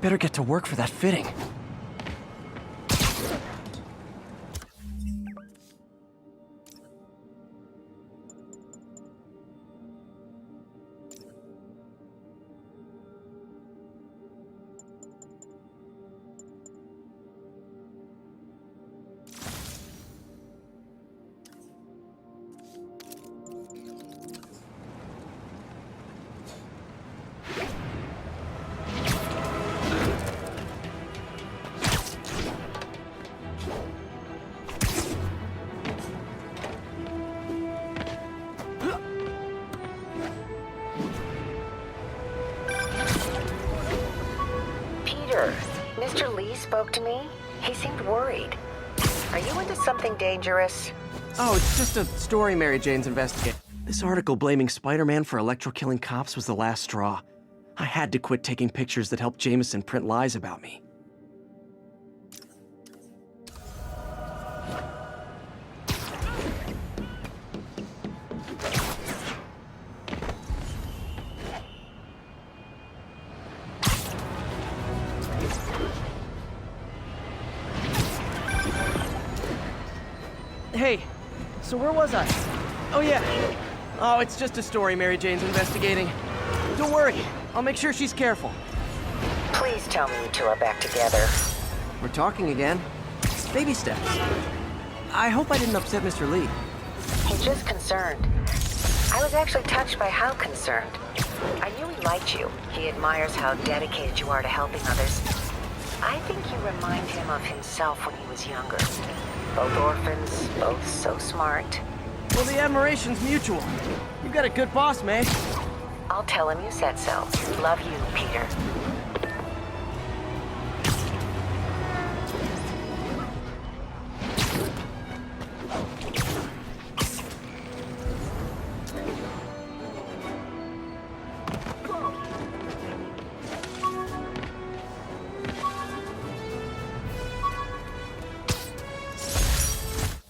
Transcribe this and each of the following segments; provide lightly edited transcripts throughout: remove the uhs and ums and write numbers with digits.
Better get to work for that fitting. Mr. Lee spoke to me. He seemed worried. Are you into something dangerous? Oh, it's just a story Mary Jane's investigating. This article blaming Spider-Man for electro-killing cops was the last straw. I had to quit taking pictures that helped Jameson print lies about me. Hey, so where was I? Oh yeah. Oh, it's just a story Mary Jane's investigating. Don't worry, I'll make sure she's careful. Please tell me you two are back together. We're talking again. Baby steps. I hope I didn't upset Mr. Lee. He's just concerned. I was actually touched by how concerned. I knew he liked you. He admires how dedicated you are to helping others. I think you remind him of himself when he was younger. Both orphans, both so smart. Well, the admiration's mutual. You've got a good boss, May. I'll tell him you said so. Love you, Peter.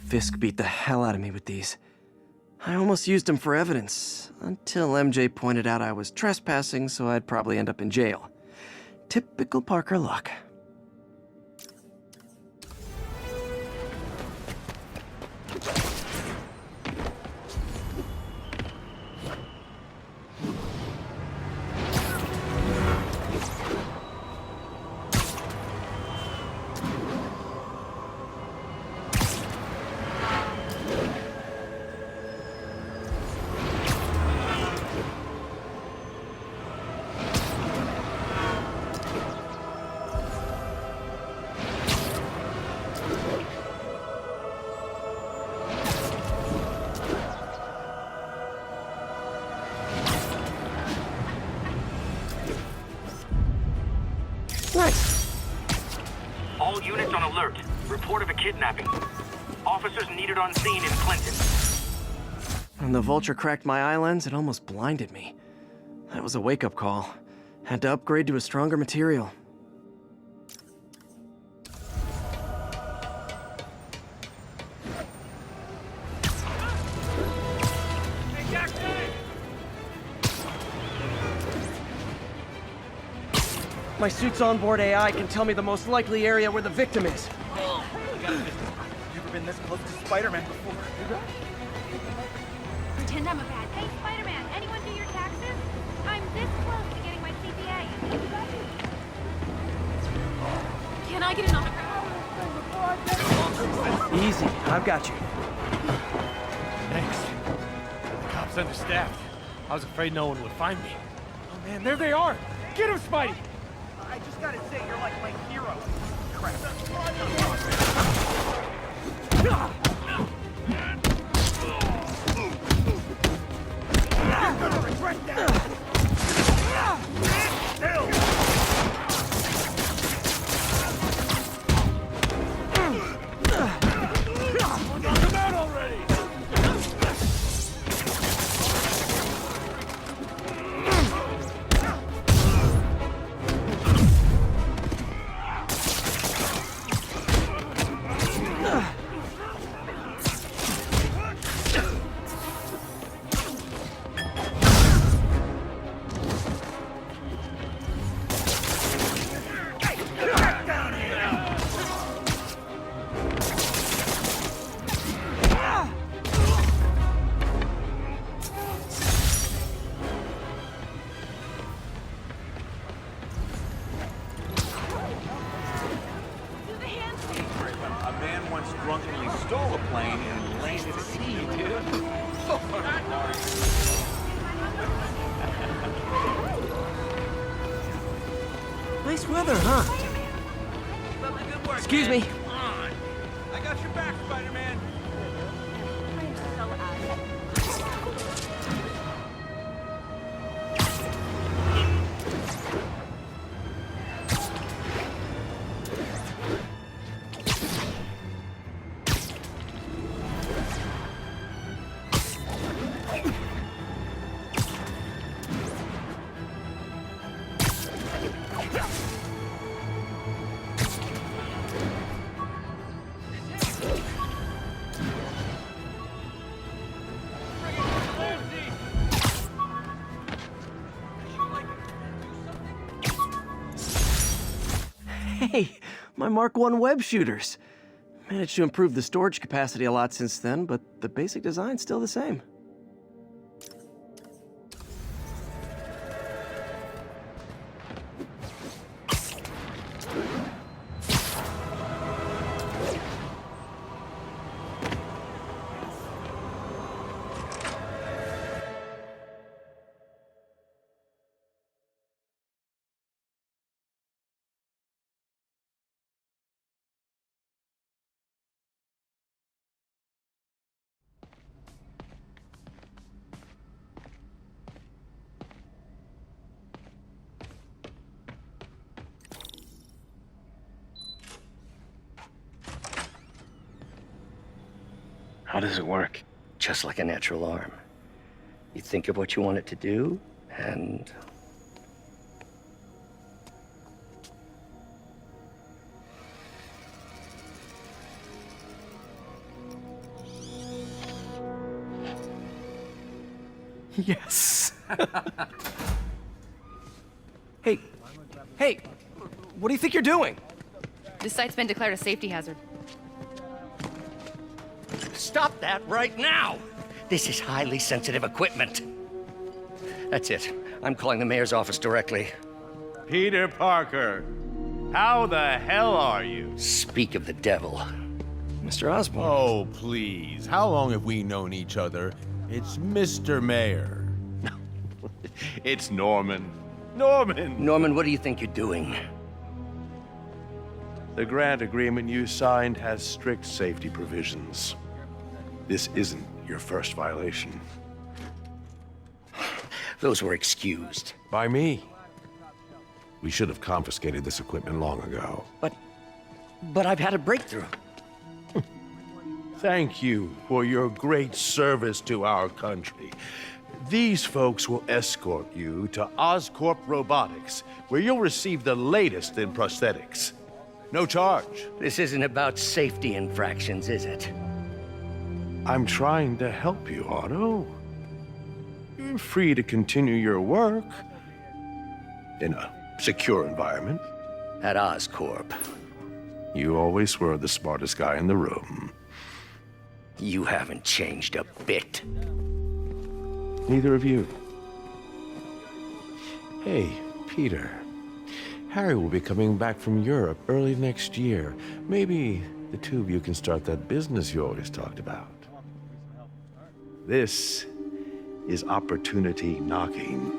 Fisk beat the hell out of me with these. I almost used them for evidence, until MJ pointed out I was trespassing, so I'd probably end up in jail. Typical Parker luck. Nice. All units on alert. Report of a kidnapping. Officers needed on scene in Clinton. When the vulture cracked my eye lens, it almost blinded me. That was a wake-up call. Had to upgrade to a stronger material. My suit's onboard AI can tell me the most likely area where the victim is. Never been this close to Spider-Man before. Pretend I'm a bad. Hey, Spider-Man, anyone do your taxes? I'm this close to getting my CPA. Can I get an autograph? Easy, I've got you. Thanks. The cops understaffed. I was afraid no one would find me. Oh man, there they are! Get him, Spidey! I just gotta say, you're like my hero. Crap. You're gonna regret that! Come out already! stole a plane and landed at sea, dude. Nice weather, huh? Good work, Excuse man. me. Come on. I got your back, Spider-Man. Hey, my Mark I web shooters. Managed to improve the storage capacity a lot since then, but the basic design's still the same. How does it work? Just like a natural arm. You think of what you want it to do, and... Yes. Hey, hey, what do you think you're doing? This site's been declared a safety hazard. Stop that right now! This is highly sensitive equipment. That's it. I'm calling the mayor's office directly. Peter Parker, how the hell are you? Speak of the devil. Mr. Osborn. Oh, please. How long have we known each other? It's Mr. Mayor. It's Norman. Norman! Norman, what do you think you're doing? The grant agreement you signed has strict safety provisions. This isn't your first violation. Those were excused. By me. We should have confiscated this equipment long ago. But I've had a breakthrough. Thank you for your great service to our country. These folks will escort you to Oscorp Robotics, where you'll receive the latest in prosthetics. No charge. This isn't about safety infractions, is it? I'm trying to help you, Otto. You're free to continue your work in a secure environment. At Oscorp. You always were the smartest guy in the room. You haven't changed a bit. Neither of you. Hey, Peter. Harry will be coming back from Europe early next year. Maybe the two of you can start that business you always talked about. This is opportunity knocking.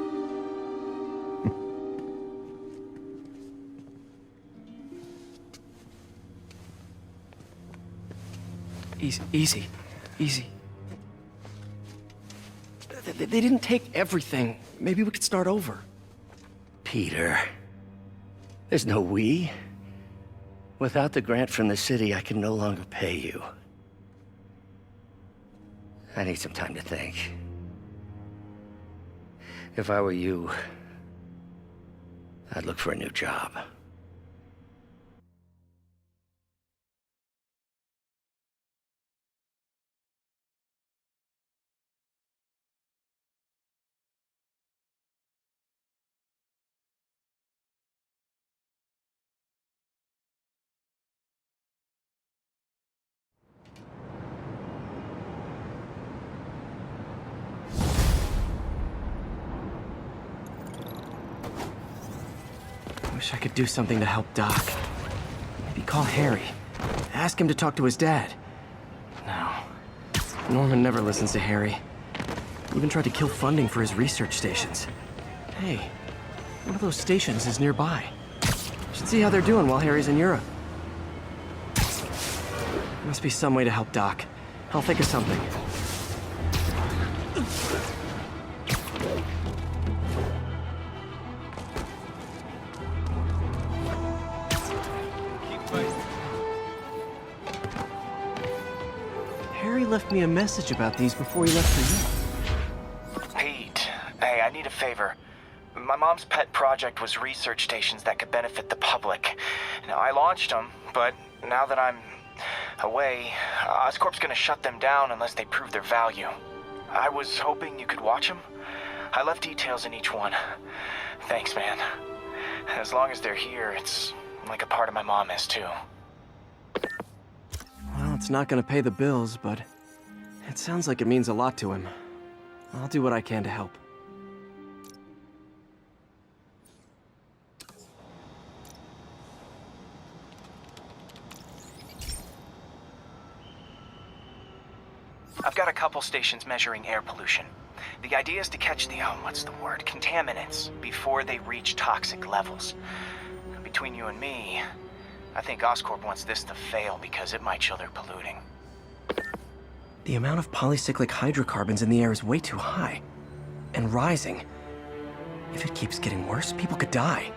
Easy. They didn't take everything. Maybe we could start over. Peter, there's no we. Without the grant from the city, I can no longer pay you. I need some time to think. If I were you, I'd look for a new job. Wish I could do something to help Doc. Maybe call Harry. Ask him to talk to his dad. Norman never listens to Harry. Even tried to kill funding for his research stations. Hey, one of those stations is nearby. Should see how they're doing while Harry's in Europe. Must be some way to help Doc. I'll think of something. Harry left me a message about these before he left for you. Pete, hey, I need a favor. My mom's pet project was research stations that could benefit the public. Now, I launched them, but now that I'm away, Oscorp's gonna shut them down unless they prove their value. I was hoping you could watch them. I left details in each one. Thanks, man. As long as they're here, it's like a part of my mom is, too. Well, it's not gonna pay the bills, but it sounds like it means a lot to him. I'll do what I can to help. I've got a couple stations measuring air pollution. The idea is to catch the, contaminants before they reach toxic levels. Between you and me, I think Oscorp wants this to fail because it might show they're polluting. The amount of polycyclic hydrocarbons in the air is way too high. And rising. If it keeps getting worse, people could die.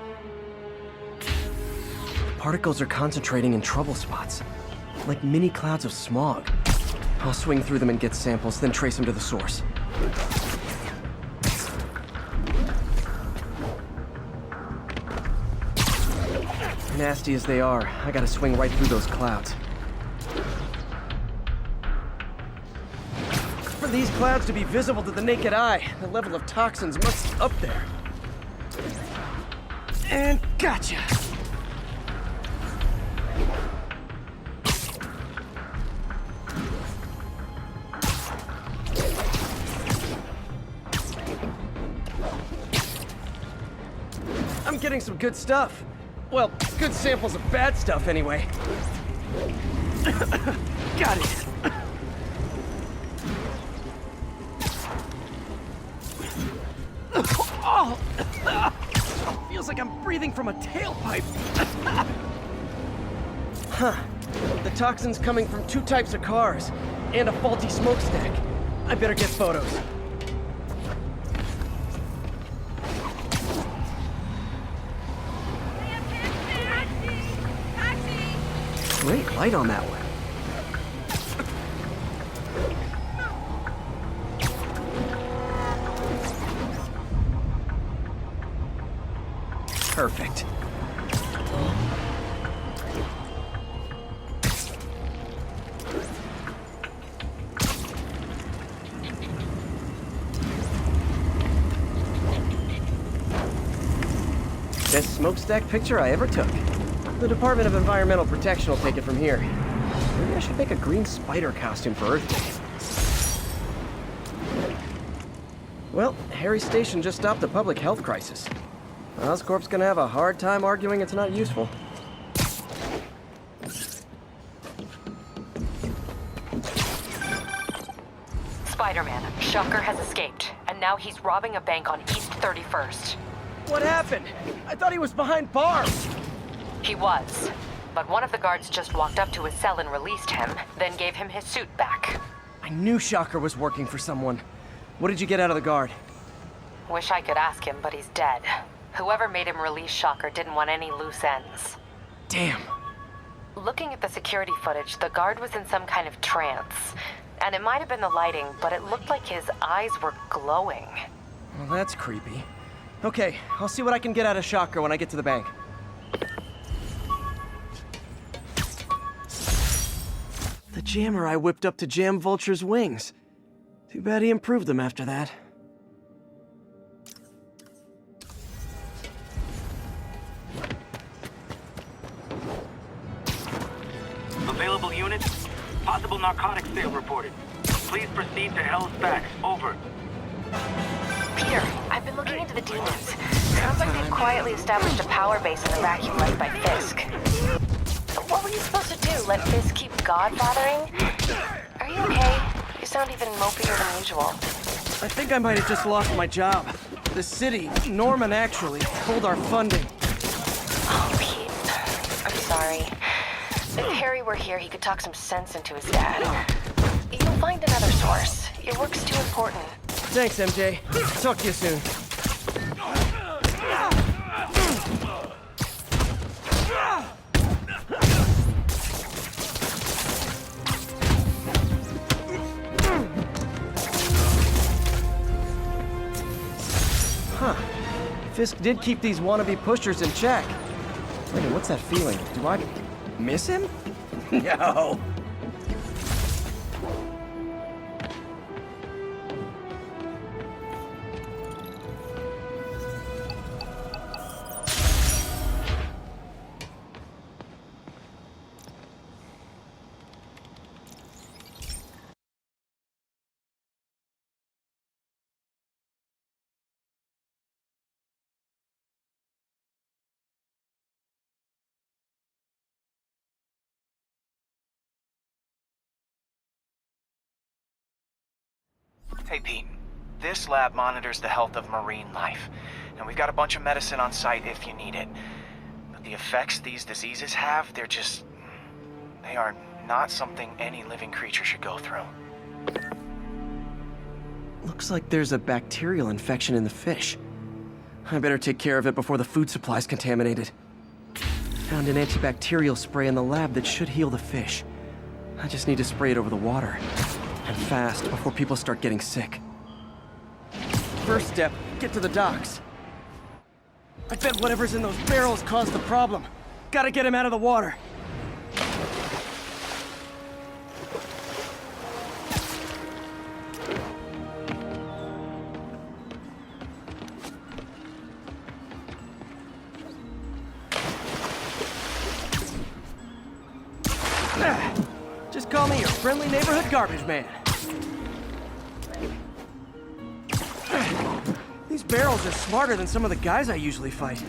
The particles are concentrating in trouble spots, like mini clouds of smog. I'll swing through them and get samples, then trace them to the source. Nasty as they are, I gotta swing right through those clouds. For these clouds to be visible to the naked eye, the level of toxins must be up there. And gotcha! I'm getting some good stuff. Well, good samples of bad stuff, anyway. Got it. Oh! Feels like I'm breathing from a tailpipe. Huh. The toxin's coming from 2 types of cars, and a faulty smokestack. I better get photos. Great light on that one. Perfect. Best smokestack picture I ever took. The Department of Environmental Protection will take it from here. Maybe I should make a green spider costume for Earth Day. Well, Harry's station just stopped a public health crisis. Oscorp's gonna have a hard time arguing it's not useful. Spider-Man, Shocker has escaped, and now he's robbing a bank on East 31st. What happened? I thought he was behind bars. He was, but one of the guards just walked up to his cell and released him, then gave him his suit back. I knew Shocker was working for someone. What did you get out of the guard? Wish I could ask him, but he's dead. Whoever made him release Shocker didn't want any loose ends. Damn. Looking at the security footage, the guard was in some kind of trance. And it might have been the lighting, but it looked like his eyes were glowing. Well, that's creepy. Okay, I'll see what I can get out of Shocker when I get to the bank. The jammer I whipped up to jam Vulture's wings. Too bad he improved them after that. Available units? Possible narcotics sale reported. Please proceed to Hell's Backs. Over. Peter, I've been looking into the demons. Sounds like they've quietly established a power base in the vacuum left by Fisk. What were you supposed to do? Let Fisk keep godfathering? Are you okay? You sound even mopier than usual. I think I might have just lost my job. The city, Norman actually, pulled our funding. Oh, Pete. I'm sorry. If Harry were here, he could talk some sense into his dad. You'll find another source. Your work's too important. Thanks, MJ. Talk to you soon. Huh. Fisk did keep these wannabe pushers in check. Wait, what's that feeling? Do I miss him? No. Hey, Pete. This lab monitors the health of marine life, and we've got a bunch of medicine on site if you need it. But the effects these diseases have, they are not something any living creature should go through. Looks like there's a bacterial infection in the fish. I better take care of it before the food supply's contaminated. Found an antibacterial spray in the lab that should heal the fish. I just need to spray it over the water. And fast, before people start getting sick. First step, get to the docks. I bet whatever's in those barrels caused the problem. Gotta get him out of the water. Just call me your friendly neighborhood garbage man. These barrels are smarter than some of the guys I usually fight.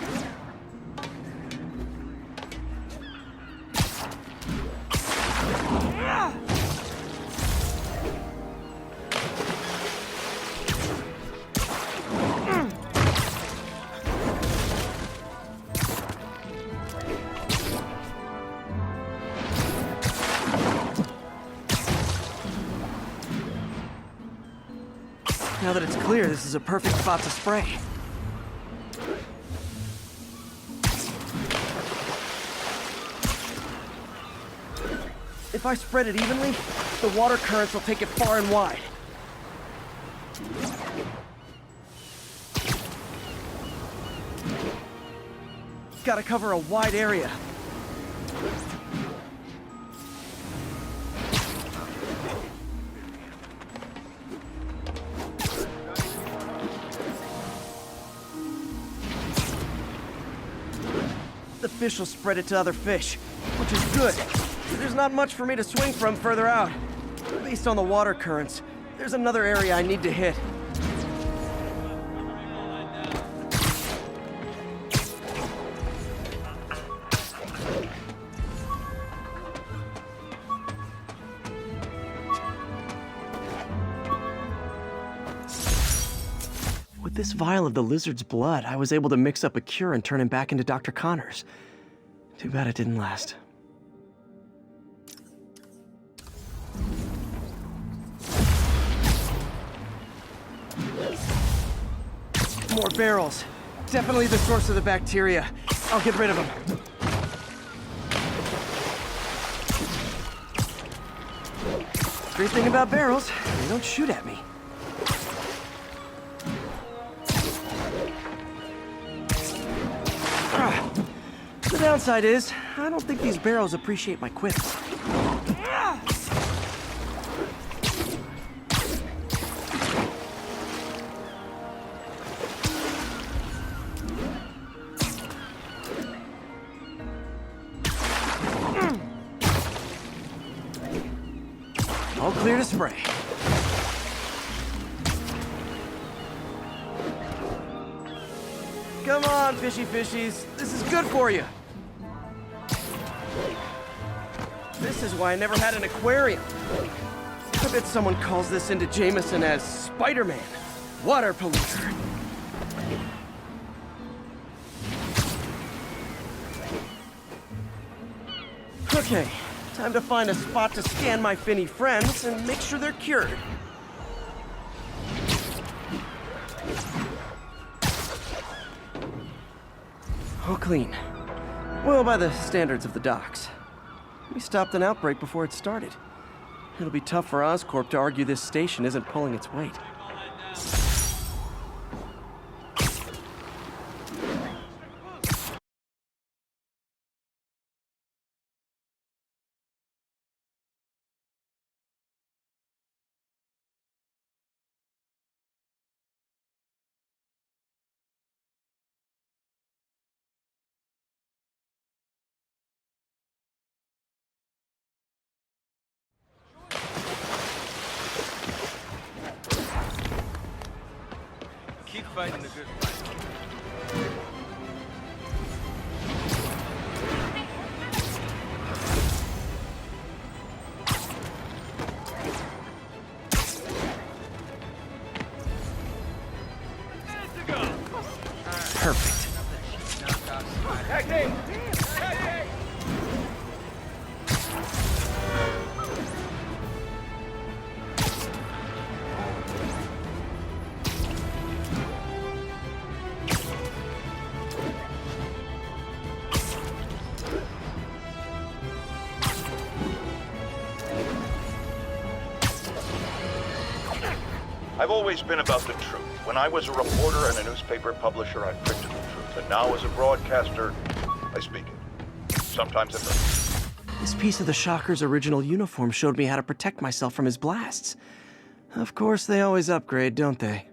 Now that it's clear, this is a perfect spot to spray. If I spread it evenly, the water currents will take it far and wide. Gotta cover a wide area. The fish will spread it to other fish, which is good. There's not much for me to swing from further out. Based on the water currents, there's another area I need to hit. With this vial of the lizard's blood, I was able to mix up a cure and turn him back into Dr. Connors. Too bad it didn't last. More barrels. Definitely the source of the bacteria. I'll get rid of them. Great thing about barrels, they don't shoot at me. The downside is, I don't think these barrels appreciate my quips. All clear to spray. Come on, fishy fishies. This is good for you. This is why I never had an aquarium. I bet someone calls this into Jameson as Spider-Man, water polluter. Okay, time to find a spot to scan my Finny friends and make sure they're cured. All clean. Well, by the standards of the docks. We stopped an outbreak before it started. It'll be tough for Oscorp to argue this station isn't pulling its weight. Keep fighting the good fight. Perfect. I've always been about the truth. When I was a reporter and a newspaper publisher, I printed the truth. And now as a broadcaster, I speak it. Sometimes it hurts. This piece of the Shocker's original uniform showed me how to protect myself from his blasts. Of course, they always upgrade, don't they?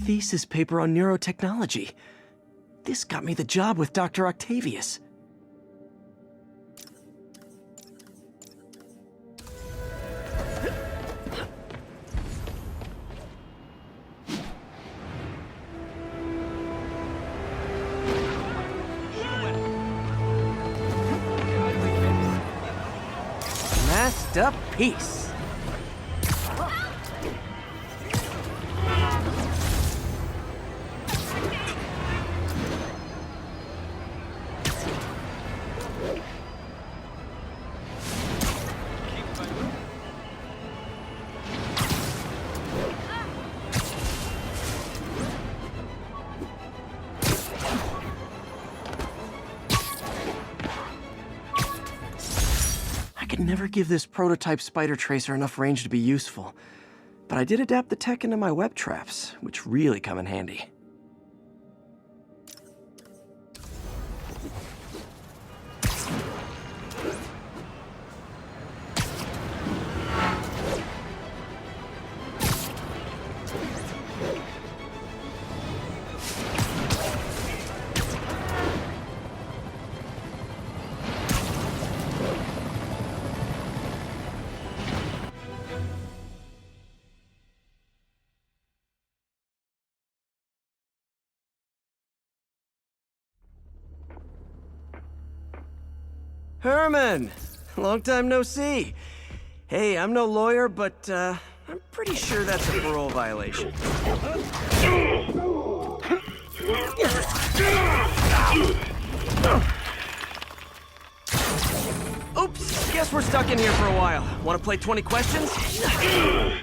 Thesis paper on neurotechnology. This got me the job with Dr. Octavius. Masterpiece. I could never give this prototype spider tracer enough range to be useful, but I did adapt the tech into my web traps, which really come in handy. Herman! Long time no see. Hey, I'm no lawyer, but I'm pretty sure that's a parole violation. Oops, guess we're stuck in here for a while. Want to play 20 questions?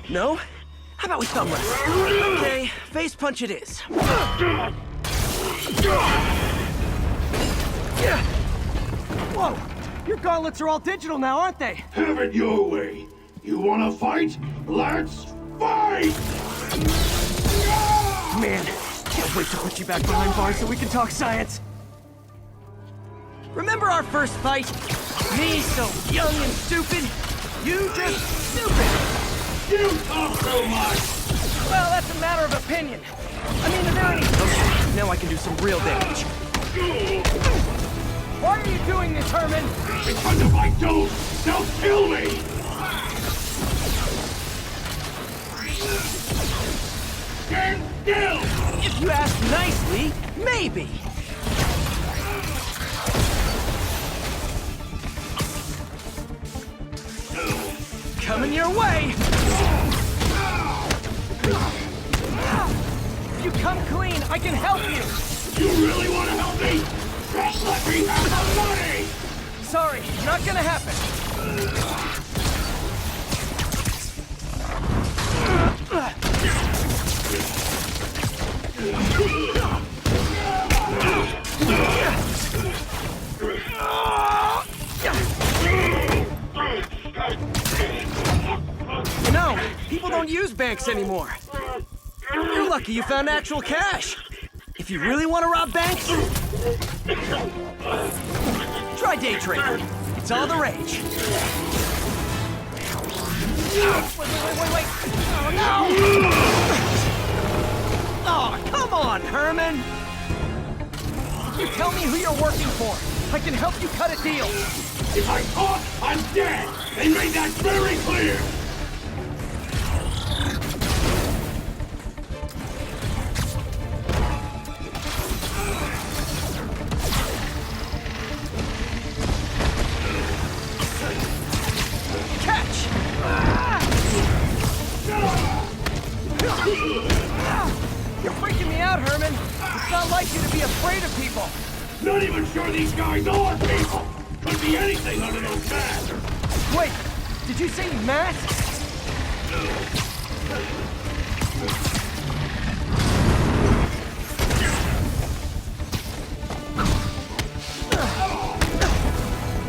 No? How about we thumb wrestle? Okay, face punch it is. Whoa! Your gauntlets are all digital now, aren't they? Have it your way. You wanna fight? Let's fight! Man, can't wait to put you back behind bars so we can talk science. Remember our first fight? Me so young and stupid? You just stupid! You talk so much! Well, that's a matter of opinion. I mean, are there any... Okay, now I can do some real damage. Why are you doing this, Herman? Because if I don't, they'll kill me! Stand still! If you ask nicely, maybe. Coming your way! If you come clean, I can help you! You really want to help me? Just let me have the money! Sorry, not gonna happen. You know, people don't use banks anymore. You're lucky you found actual cash. If you really want to rob banks, try day trading. It's all the rage. Wait. Oh, no! Oh, come on, Herman! You tell me who you're working for. I can help you cut a deal. If I talk, I'm dead! They made that very clear! You're freaking me out, Herman. It's not like you to be afraid of people. Not even sure these guys are people! Could be anything under those masks! Wait, did you say masks?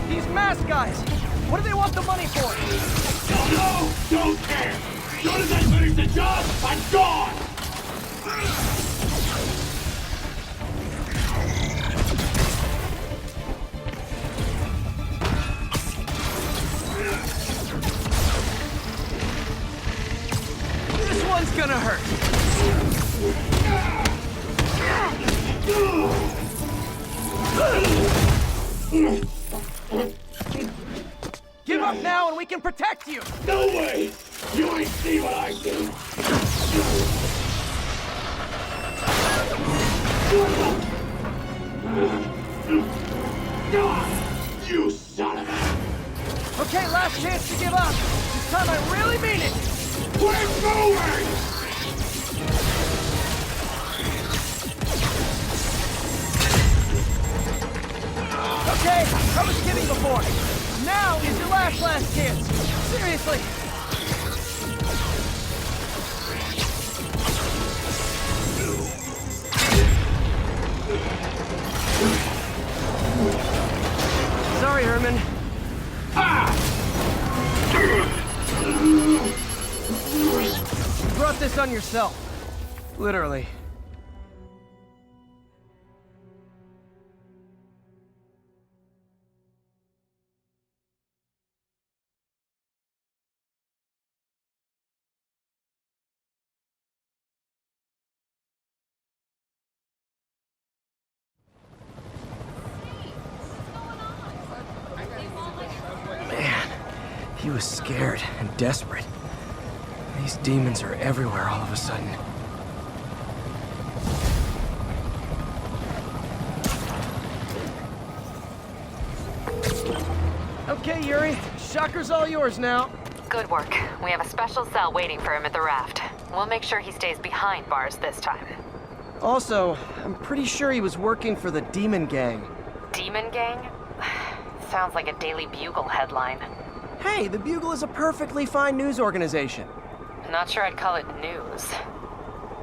These mask guys, what do they want the money for? Don't know, don't care! As soon as I finish the job, I'm gone! This one's gonna hurt. Give up now and we can protect you! No way! You ain't see what I do! You son of a... Okay, last chance to give up. This time I really mean it! We're moving! Okay, I was kidding before. Now is your last chance. Seriously. Sorry, Herman. You brought this on yourself. Literally. He was scared and desperate. These demons are everywhere all of a sudden. Okay, Yuri. Shocker's all yours now. Good work. We have a special cell waiting for him at the raft. We'll make sure he stays behind bars this time. Also, I'm pretty sure he was working for the Demon Gang. Demon Gang? Sounds like a Daily Bugle headline. Hey, the Bugle is a perfectly fine news organization. Not sure I'd call it news.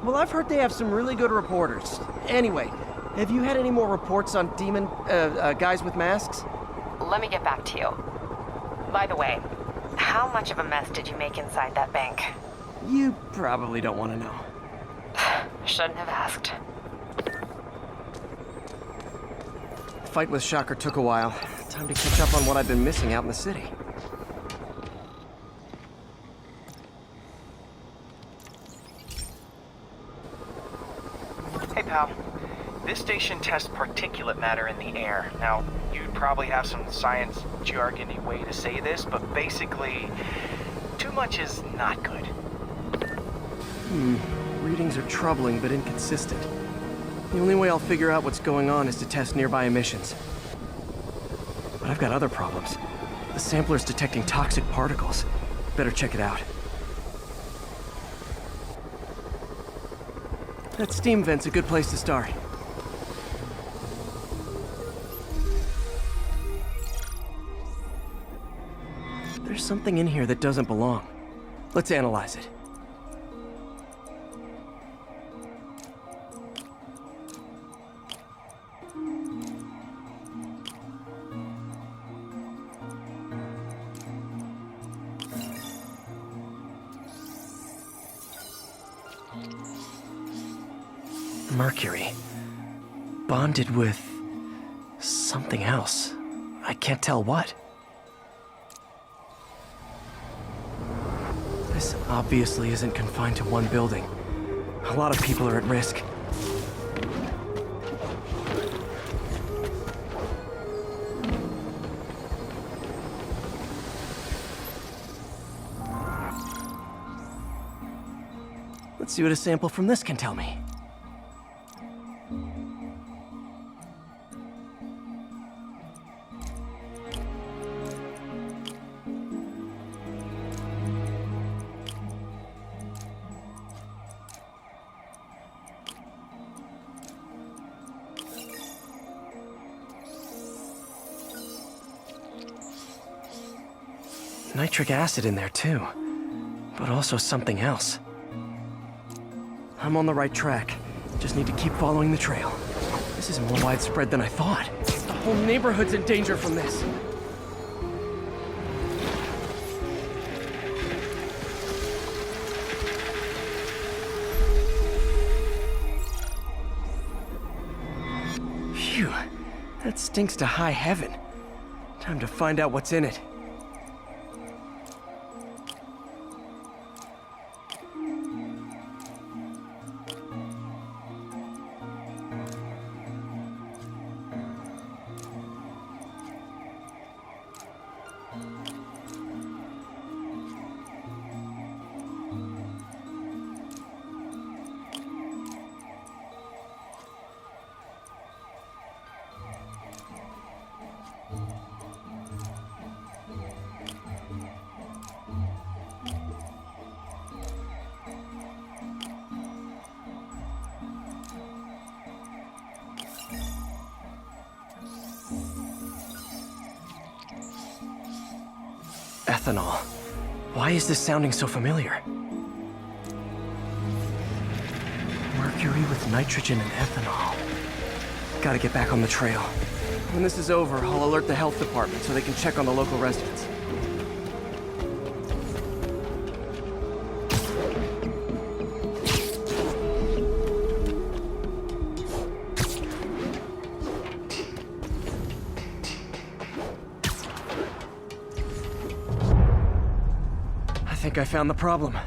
Well, I've heard they have some really good reporters. Anyway, have you had any more reports on demon, guys with masks? Let me get back to you. By the way, how much of a mess did you make inside that bank? You probably don't want to know. Shouldn't have asked. The fight with Shocker took a while. Time to catch up on what I've been missing out in the city. Hey, pal. This station tests particulate matter in the air. Now, you'd probably have some science jargony way to say this, but basically, too much is not good. Readings are troubling but inconsistent. The only way I'll figure out what's going on is to test nearby emissions. But I've got other problems. The sampler's detecting toxic particles. Better check it out. That steam vent's a good place to start. There's something in here that doesn't belong. Let's analyze it. Mercury. Bonded with something else. I can't tell what. This obviously isn't confined to one building. A lot of people are at risk. Let's see what a sample from this can tell me. Nitric acid in there too, but also something else. I'm on the right track. Just need to keep following the trail. This is more widespread than I thought. The whole neighborhood's in danger from this. Phew, that stinks to high heaven. Time to find out what's in it. Ethanol. Why is this sounding so familiar? Mercury with nitrogen and ethanol. Gotta get back on the trail. When this is over, I'll alert the health department so they can check on the local residents. I think I found the problem.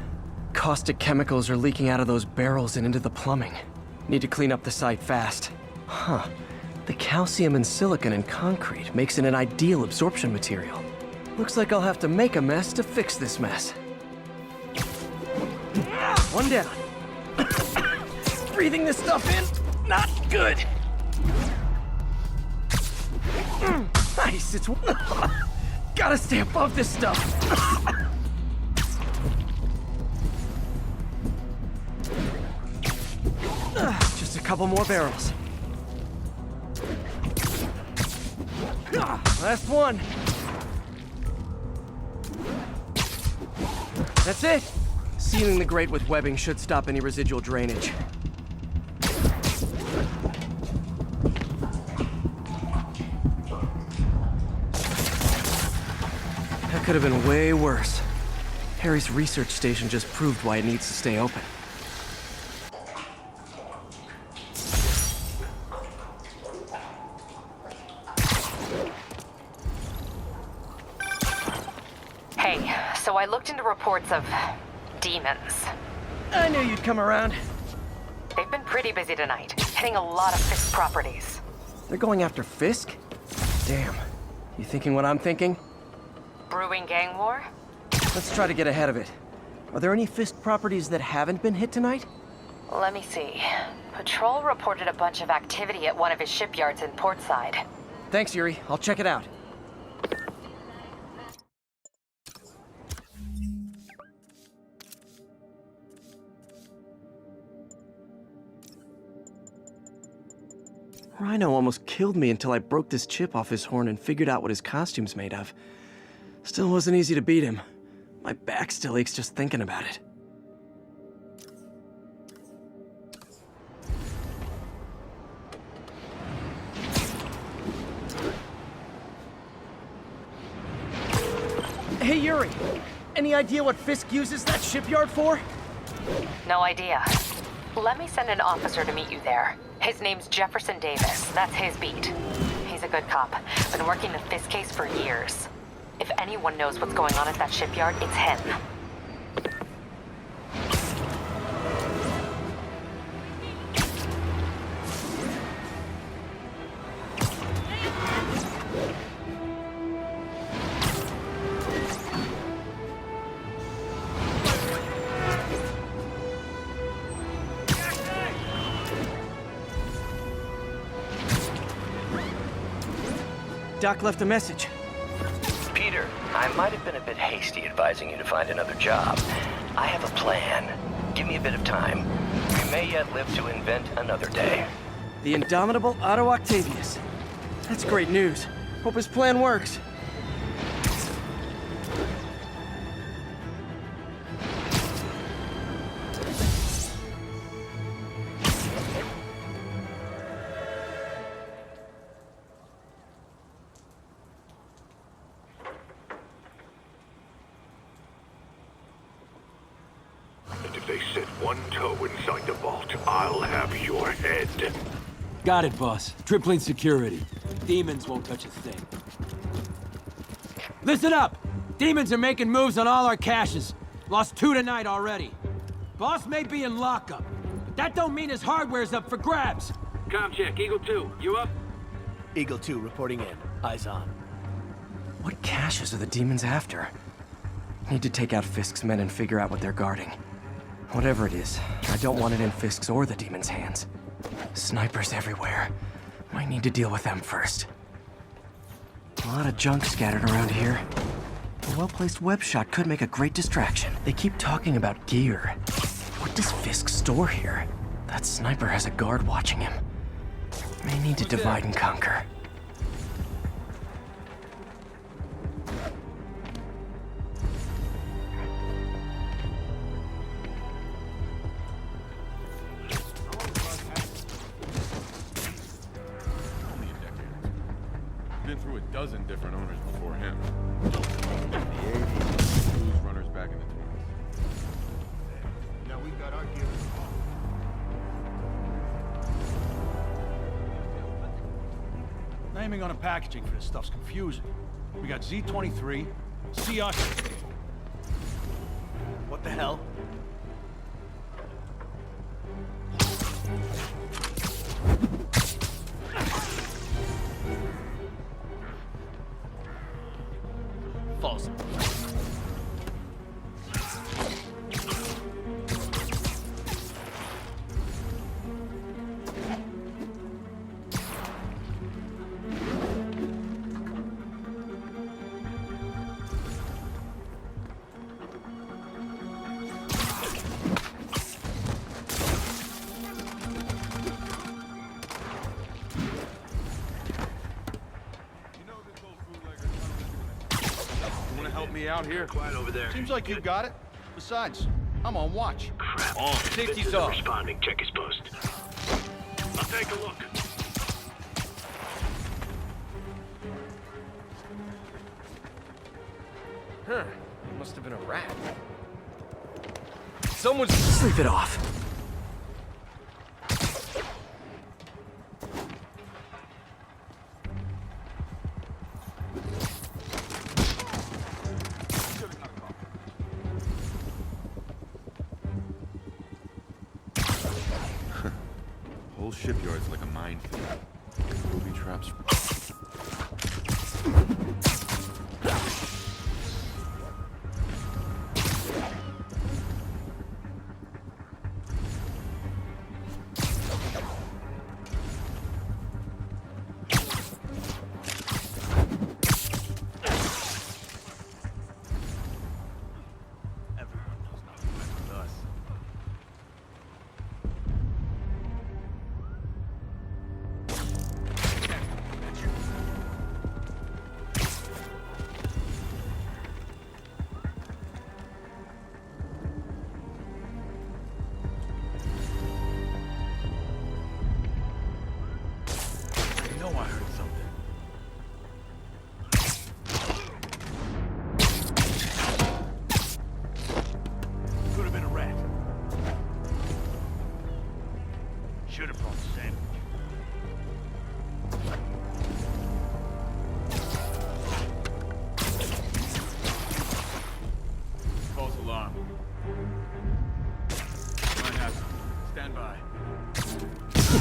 Caustic chemicals are leaking out of those barrels and into the plumbing. Need to clean up the site fast. Huh. The calcium and silicon in concrete makes it an ideal absorption material. Looks like I'll have to make a mess to fix this mess. One down. Breathing this stuff in, not good. Nice, it's... Gotta stay above this stuff. Just a Couple more barrels. Last one. That's it. Sealing the grate with webbing should stop any residual drainage. That could have been way worse. Harry's research station just proved why it needs to stay open. Hey, so I looked into reports of demons. I knew you'd come around. They've been pretty busy tonight, hitting a lot of Fisk properties. They're going after Fisk? Damn. You thinking what I'm thinking? Brewing gang war? Let's try to get ahead of it. Are there any Fisk properties that haven't been hit tonight? Let me see. Patrol reported a bunch of activity at one of his shipyards in Portside. Thanks, Yuri. I'll check it out. Rhino almost killed me until I broke this chip off his horn and figured out what his costume's made of. Still wasn't easy to beat him. My back still aches just thinking about it. Hey, Yuri. Any idea what Fisk uses that shipyard for? No idea. Let me send an officer to meet you there. His name's Jefferson Davis. That's his beat. He's a good cop. Been working the Fisk case for years. If anyone knows what's going on at that shipyard, it's him. Doc left a message. Peter, I might have been a bit hasty advising you to find another job. I have a plan. Give me a bit of time. We may yet live to invent another day. The indomitable Otto Octavius. That's great news. Hope his plan works. They set one toe inside the vault, I'll have your head. Got it, boss. Tripling security. Demons won't touch a thing. Listen up! Demons are making moves on all our caches. Lost 2 tonight already. Boss may be in lockup, but that don't mean his hardware's up for grabs. Com check, Eagle 2, you up? Eagle 2 reporting in. Eyes on. What caches are the demons after? Need to take out Fisk's men and figure out what they're guarding. Whatever it is, I don't want it in Fisk's or the demons' hands. Snipers everywhere. Might need to deal with them first. A lot of junk scattered around here. A well-placed web shot could make a great distraction. They keep talking about gear. What does Fisk store here? That sniper has a guard watching him. May need to divide and conquer. Been through a dozen different owners before him. The 80s, blues runners back in the 20s. Now we've got our gear. Naming on the packaging for this stuff's confusing. We got Z23, CR... What the hell? False. me out here? Quiet over there. Seems like you got it. Besides, I'm on watch. Crap. On. Safety's off. Responding. Check his post. I'll take a look. Huh. Must have been a rat. Someone's... Sleep it off. Whole shipyard's like a minefield. Booby traps.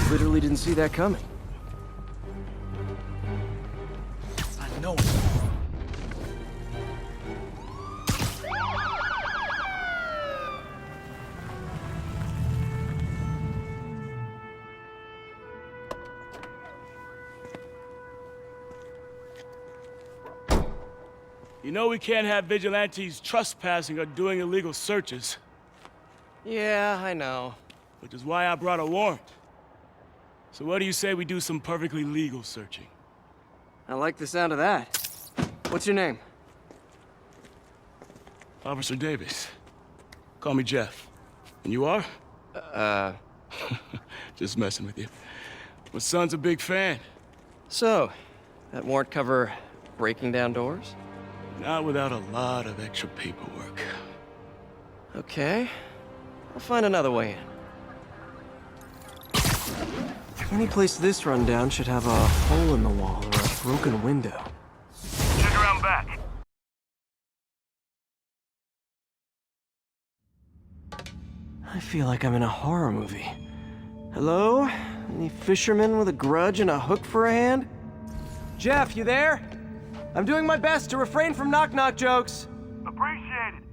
Literally didn't see that coming. I know. You know we can't have vigilantes trespassing or doing illegal searches. Yeah, I know. Which is why I brought a warrant. So what do you say we do some perfectly legal searching? I like the sound of that. What's your name? Officer Davis. Call me Jeff. And you are? Just messing with you. My son's a big fan. So, that warrant cover breaking down doors? Not without a lot of extra paperwork. Okay. I'll find another way in. Any place this rundown should have a hole in the wall or a broken window. Check around back. I feel like I'm in a horror movie. Hello? Any fisherman with a grudge and a hook for a hand? Jeff, you there? I'm doing my best to refrain from knock-knock jokes. Appreciate it.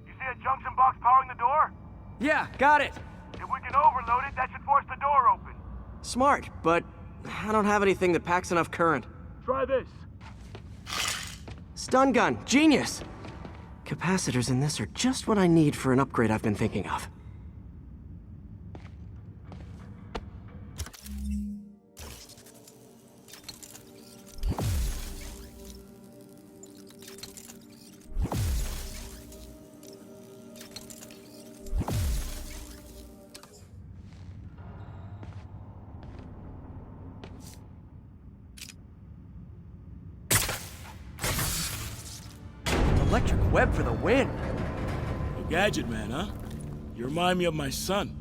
You see a junction box powering the door? Yeah, got it. If we can overload it, that should force the door open. Smart, but I don't have anything that packs enough current. Try this. Stun gun, genius! Capacitors in this are just what I need for an upgrade I've been thinking of. Electric web for the win. A gadget man, huh? You remind me of my son.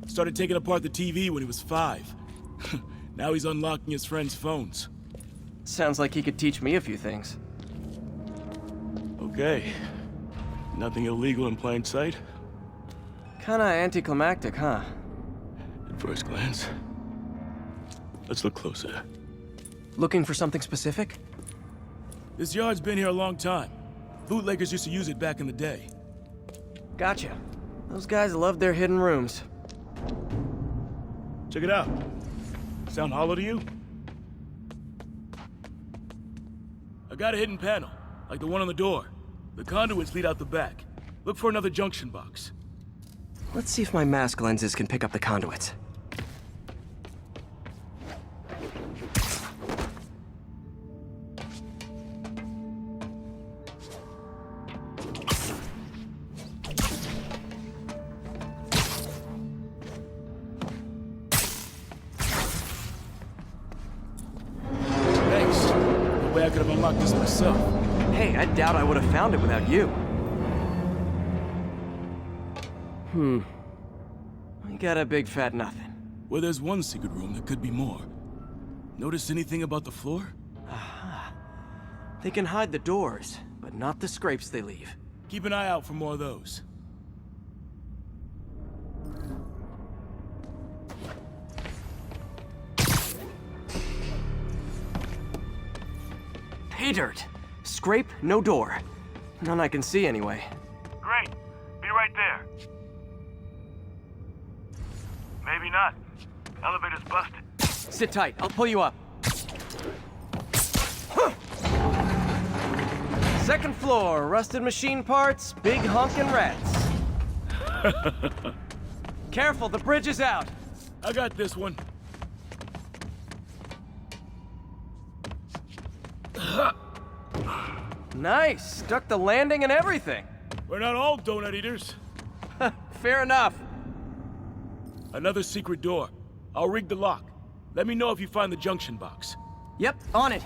Started taking apart the TV when he was 5. Now he's unlocking his friends' phones. Sounds like he could teach me a few things. Okay. Nothing illegal in plain sight? Kinda anticlimactic, huh? At first glance. Let's look closer. Looking for something specific? This yard's been here a long time. Bootleggers used to use it back in the day. Gotcha. Those guys love their hidden rooms. Check it out. Sound hollow to you? I got a hidden panel, like the one on the door. The conduits lead out the back. Look for another junction box. Let's see if my mask lenses can pick up the conduits. unlock this myself. Hey, I doubt I would have found it without you. We got a big fat nothing. Well, there's one secret room that could be more. Notice anything about the floor? Aha. They can hide the doors, but not the scrapes they leave. Keep an eye out for more of those. Pay dirt. Scrape, no door. None I can see anyway. Great. Be right there. Maybe not. Elevator's busted. Sit tight, I'll pull you up. Second floor, rusted machine parts, big honkin' rats. Careful, the bridge is out. I got this one. Nice, stuck the landing and everything. We're not all donut eaters. Fair enough. Another secret door. I'll rig the lock. Let me know if you find the junction box. Yep, on it.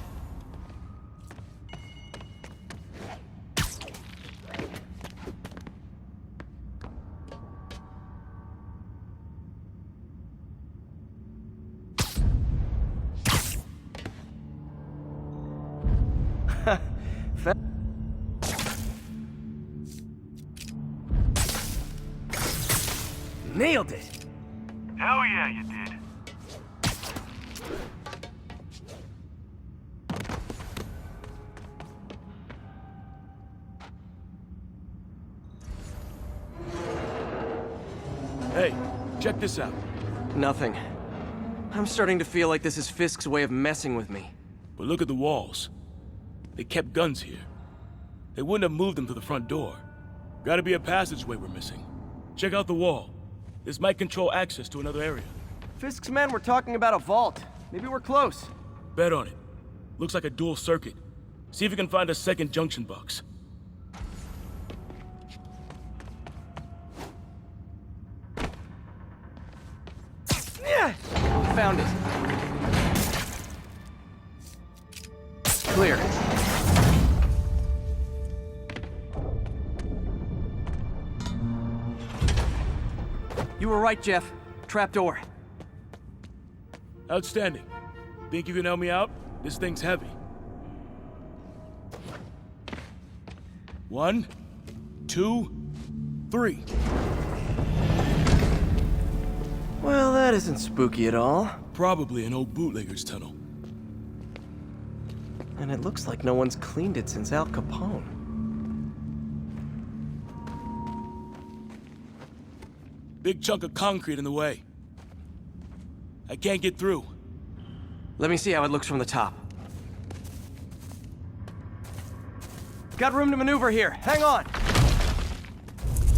Nailed it! Hell yeah, you did. Hey, check this out. Nothing. I'm starting to feel like this is Fisk's way of messing with me. But look at the walls. They kept guns here. They wouldn't have moved them to the front door. Gotta be a passageway we're missing. Check out the wall. This might control access to another area. Fisk's men were talking about a vault. Maybe we're close. Bet on it. Looks like a dual circuit. See if you can find a second junction box. Yeah! Found it. Clear. You were right, Jeff. Trapdoor. Outstanding. Think you can help me out? This thing's heavy. 1, 2, 3. Well, that isn't spooky at all. Probably an old bootlegger's tunnel. And it looks like no one's cleaned it since Al Capone. Big chunk of concrete in the way. I can't get through. Let me see how it looks from the top. Got room to maneuver here. Hang on.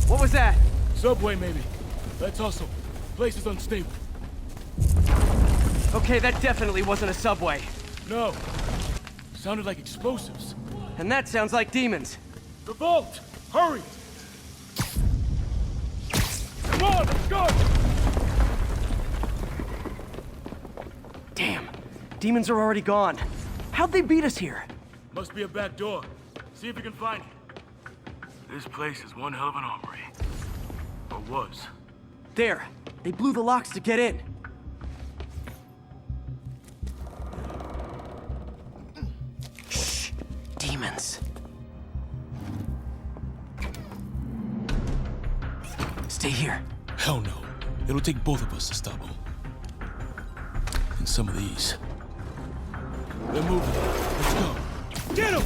What was that? Subway, maybe. Let's hustle. Place is unstable. Okay, that definitely wasn't a subway. No. Sounded like explosives. And that sounds like demons. The vault! Hurry! Come on, let's go! Damn. Demons are already gone. How'd they beat us here? Must be a back door. See if you can find it. This place is one hell of an armory. Or was. There. They blew the locks to get in. Shh. Demons. Stay here. Hell no. It'll take both of us to stop them. And some of these. They're moving. Let's go. Get him!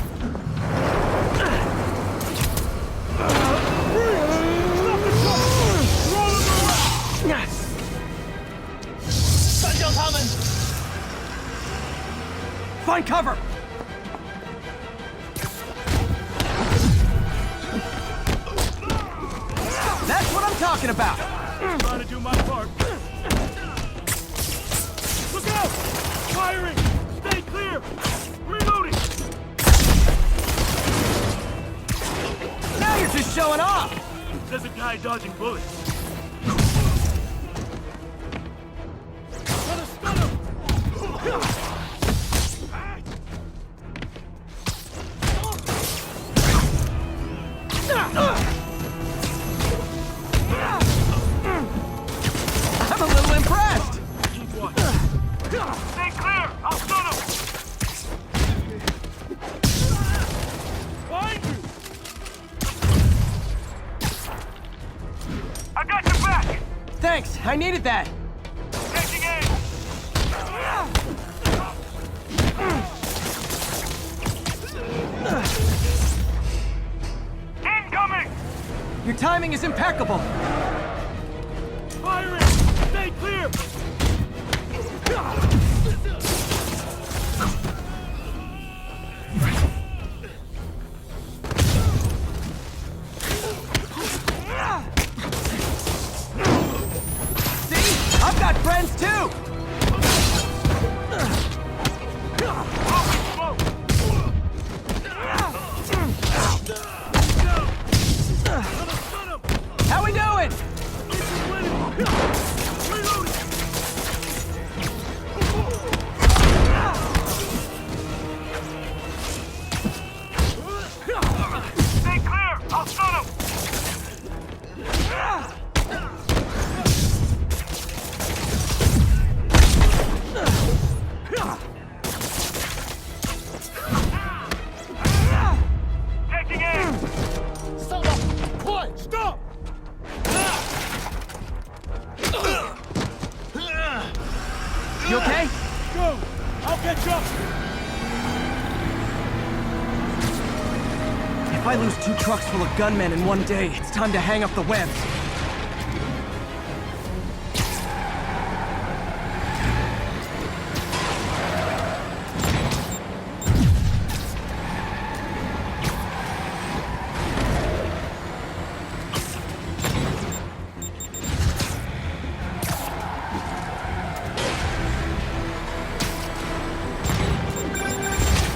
Find cover! That's what I'm talking about! Trying to do my part. Look out! Firing! Stay clear! Reloading! Now you're just showing off! There's a guy dodging bullets. Thanks, I needed that. Taking aim! Incoming! Your timing is impeccable. Firing! Stay clear! See? I've got friends too! How we doing? Stay clear! I'll stun him! Taking aim! Stop! You okay? Go! I'll catch up! If I lose 2 trucks full of gunmen in one day, it's time to hang up the webs.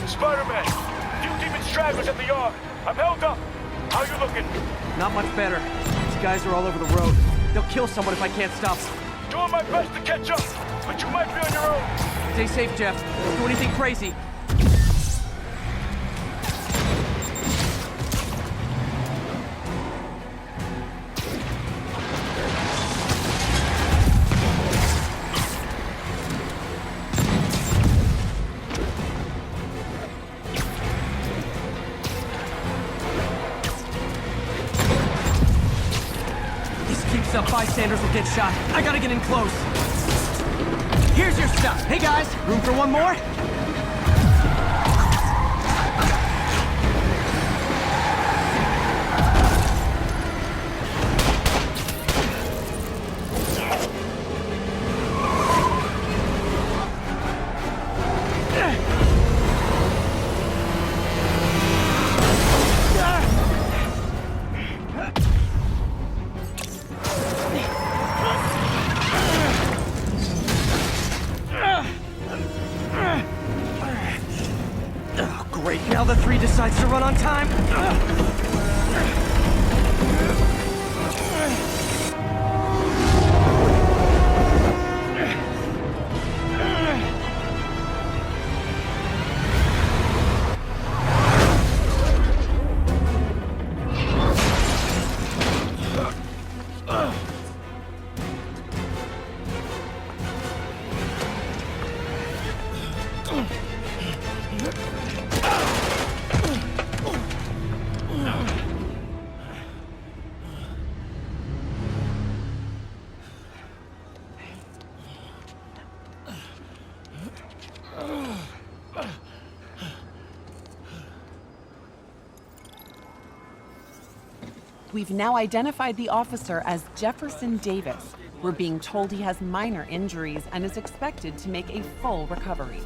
Spider-Man! Few demon stragglers at the yard. I'm held up. How you looking? Not much better. These guys are all over the road. They'll kill someone if I can't stop them. Doing my best to catch up, but you might be on your own. Stay safe, Jeff. Don't do anything crazy. Up, bystanders will get shot. I gotta get in close. Here's your stuff. Hey guys, room for one more? Great, now the 3 decides to run on time. We've now identified the officer as Jefferson Davis. We're being told he has minor injuries and is expected to make a full recovery.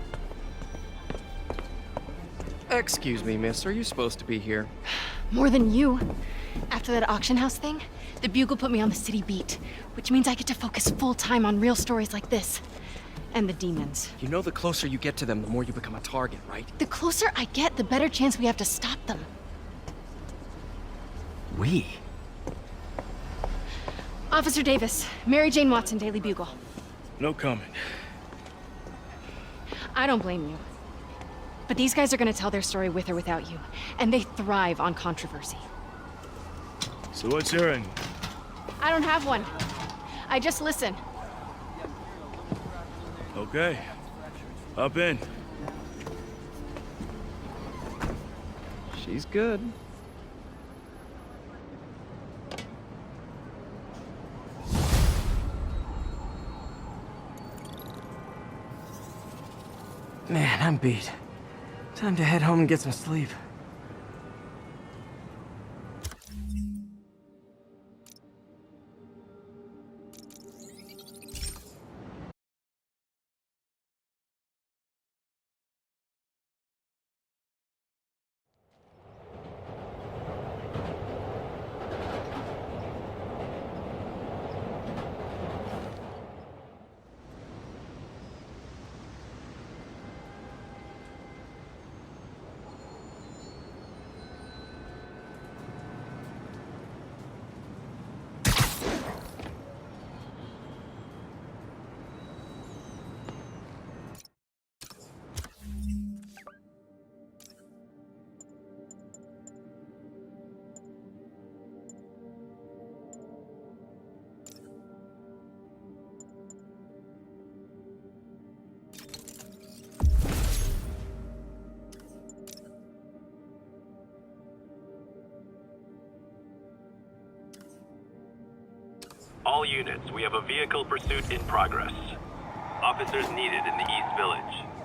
Excuse me, miss. Are you supposed to be here? More than you. After that auction house thing, the Bugle put me on the city beat, which means I get to focus full time on real stories like this. And the demons. You know the closer you get to them, the more you become a target, right? The closer I get, the better chance we have to stop them. We? Officer Davis, Mary Jane Watson, Daily Bugle. No comment. I don't blame you. But these guys are gonna tell their story with or without you, and they thrive on controversy. So what's your angle? I don't have one. I just listen. Okay. Hop in. She's good. Man, I'm beat. Time to head home and get some sleep. All units, we have a vehicle pursuit in progress. Officers needed in the East Village.